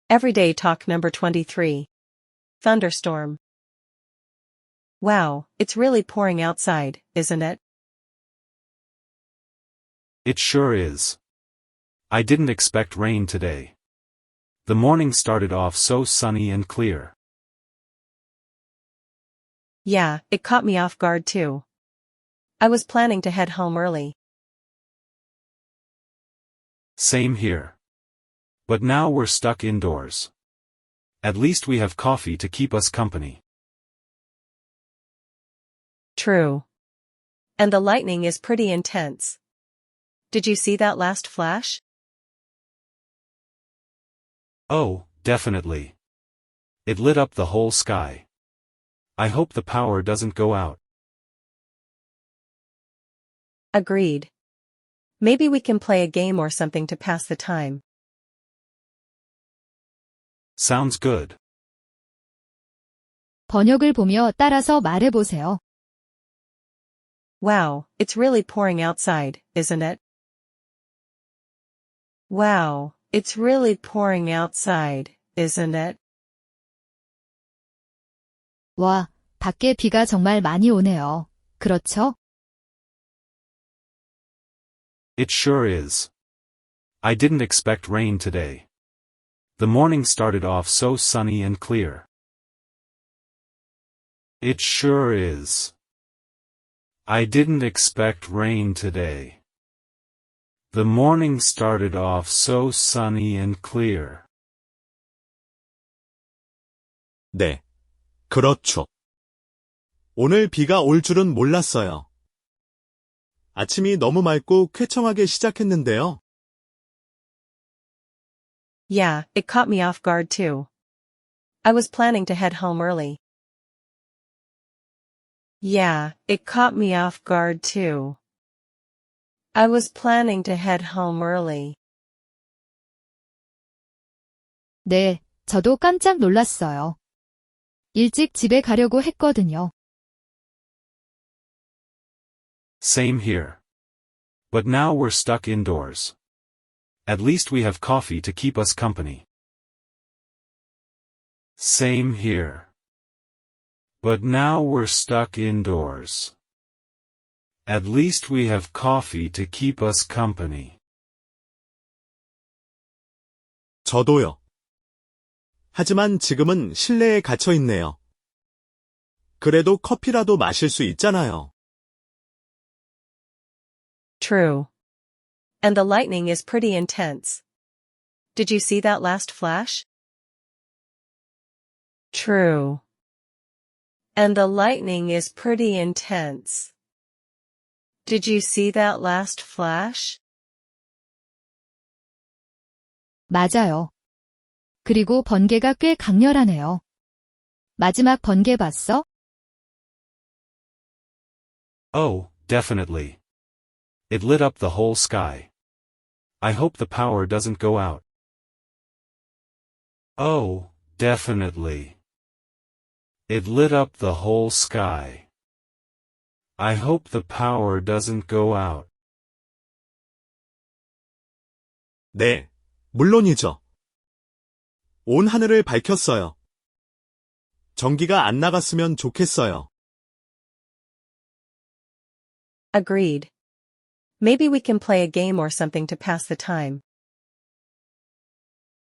Everyday talk number 23. Thunderstorm. Wow, it's really pouring outside, isn't it? It sure is. I didn't expect rain today. The morning started off so sunny and clear. Yeah, it caught me off guard too. I was planning to head home early. Same here. But now we're stuck indoors. At least we have coffee to keep us company. True. And the lightning is pretty intense. Did you see that last flash? Oh, definitely. It lit up the whole sky. I hope the power doesn't go out. Agreed. Maybe we can play a game or something to pass the time. Sounds good. 번역을 보며 따라서 말해보세요. Wow, it's really pouring outside, isn't it? Wow, it's really pouring outside, isn't it? 와, 밖에 비가 정말 많이 오네요. 그렇죠? It sure is. I didn't expect rain today. The morning started off so sunny and clear. It sure is. I didn't expect rain today. The morning started off so sunny and clear. 네, 그렇죠. 오늘 비가 올 줄은 몰랐어요. 아침이 너무 맑고 쾌청하게 시작했는데요. Yeah, it caught me off guard too. I was planning to head home early. Yeah, it caught me off guard too. I was planning to head home early. 네, 저도 깜짝 놀랐어요. 일찍 집에 가려고 했거든요. Same here. But now we're stuck indoors. At least we have coffee to keep us company. Same here. But now we're stuck indoors. At least we have coffee to keep us company. 저도요. 하지만 지금은 실내에 갇혀 있네요. 그래도 커피라도 마실 수 있잖아요. True. And the lightning is pretty intense. Did you see that last flash? True. And the lightning is pretty intense. Did you see that last flash? 맞아요. 그리고 번개가 꽤 강렬하네요. 마지막 번개 봤어? Oh, definitely. It lit up the whole sky. I hope the power doesn't go out. Oh, definitely. It lit up the whole sky. I hope the power doesn't go out. 네, 물론이죠. 온 하늘을 밝혔어요. 전기가 안 나갔으면 좋겠어요. Agreed. Maybe we can play a game or something to pass the time.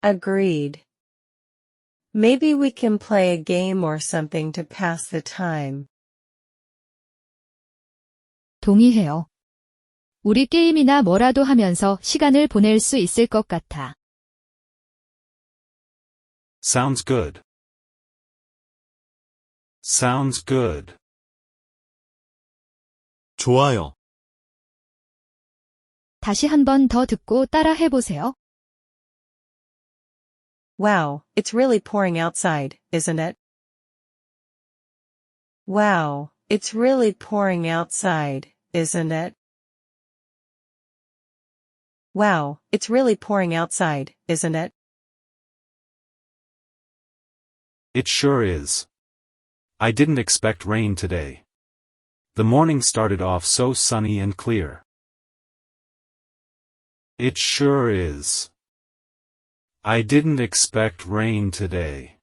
Agreed. Maybe we can play a game or something to pass the time. 동의해요. 우리 게임이나 뭐라도 하면서 시간을 보낼 수 있을 것 같아. Sounds good. Sounds good. 좋아요. 다시 한 번 더 듣고 따라 해보세요. Wow, it's really pouring outside, isn't it? Wow, it's really pouring outside, isn't it? Wow, it's really pouring outside, isn't it? It sure is. I didn't expect rain today. The morning started off so sunny and clear. It sure is. I didn't expect rain today.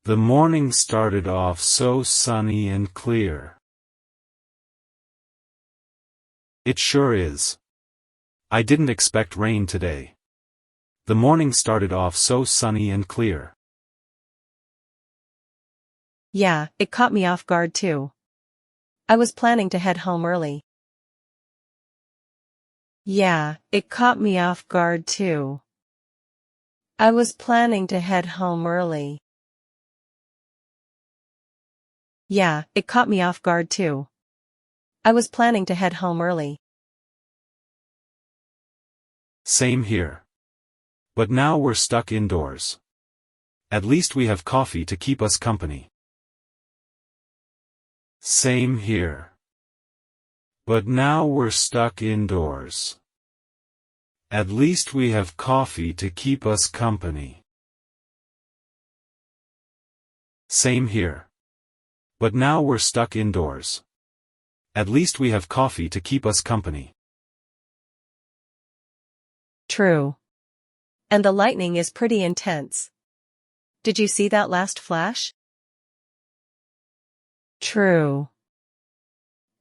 The morning started off so sunny and clear. It sure is. I didn't expect rain today. The morning started off so sunny and clear. Yeah, it caught me off guard too. I was planning to head home early. Yeah, it caught me off guard too. I was planning to head home early. Yeah, it caught me off guard too. I was planning to head home early. Same here. But now we're stuck indoors. At least we have coffee to keep us company. Same here. But now we're stuck indoors. At least we have coffee to keep us company. Same here. But now we're stuck indoors. At least we have coffee to keep us company. True. And the lightning is pretty intense. Did you see that last flash? True.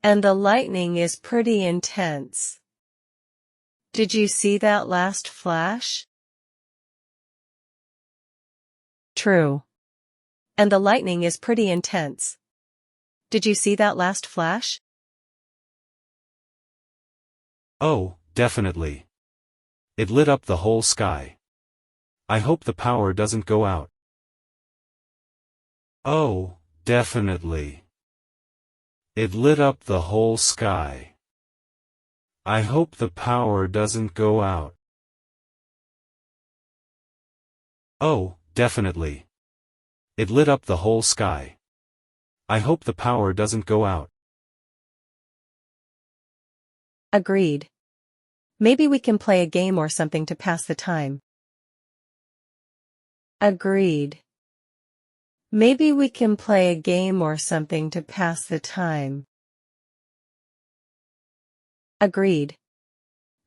And the lightning is pretty intense. Did you see that last flash? True. And the lightning is pretty intense. Did you see that last flash? Oh, definitely. It lit up the whole sky. I hope the power doesn't go out. Oh, definitely. It lit up the whole sky. I hope the power doesn't go out. Oh, definitely. It lit up the whole sky. I hope the power doesn't go out. Agreed. Maybe we can play a game or something to pass the time. Agreed. Maybe we can play a game or something to pass the time. Agreed.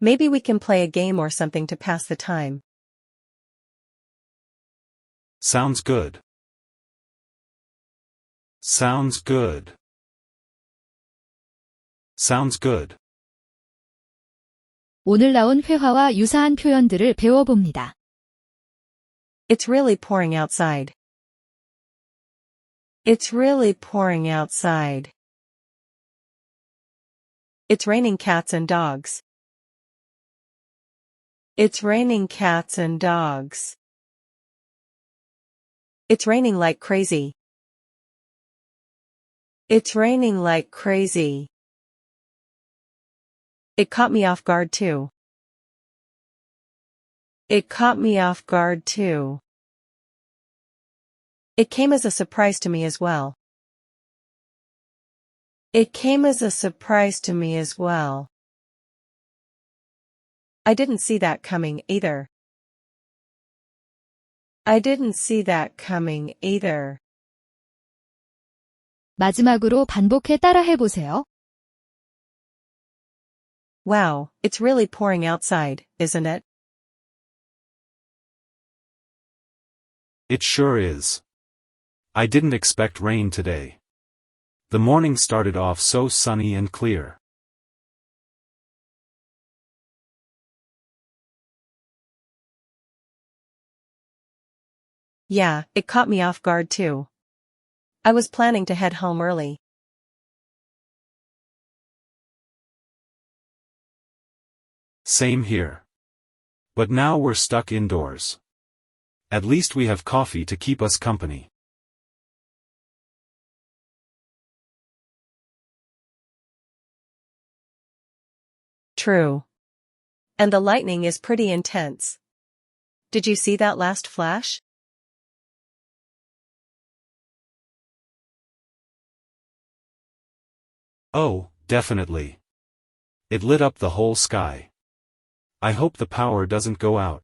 Maybe we can play a game or something to pass the time. Sounds good. Sounds good. Sounds good. 오늘 나온 회화와 유사한 표현들을 배워봅니다. It's really pouring outside. It's really pouring outside. It's raining cats and dogs. It's raining cats and dogs. It's raining like crazy. It's raining like crazy. It caught me off guard too. It caught me off guard too. It came as a surprise to me as well. It came as a surprise to me as well. I didn't see that coming either. I didn't see that coming either. 마지막으로 반복해 따라해 보세요. Wow, it's really pouring outside, isn't it? It sure is. I didn't expect rain today. The morning started off so sunny and clear. Yeah, it caught me off guard too. I was planning to head home early. Same here. But now we're stuck indoors. At least we have coffee to keep us company. True. And the lightning is pretty intense. Did you see that last flash? Oh, definitely. It lit up the whole sky. I hope the power doesn't go out.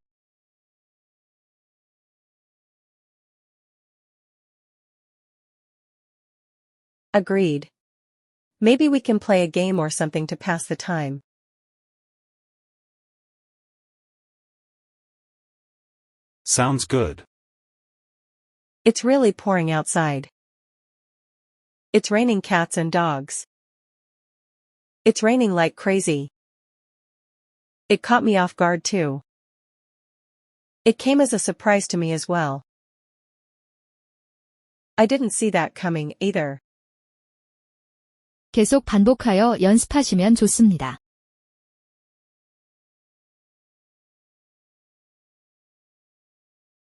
Agreed. Maybe we can play a game or something to pass the time. Sounds good. It's really pouring outside. It's raining cats and dogs. It's raining like crazy. It caught me off guard too. It came as a surprise to me as well. I didn't see that coming either. 계속 반복하여 연습하시면 좋습니다.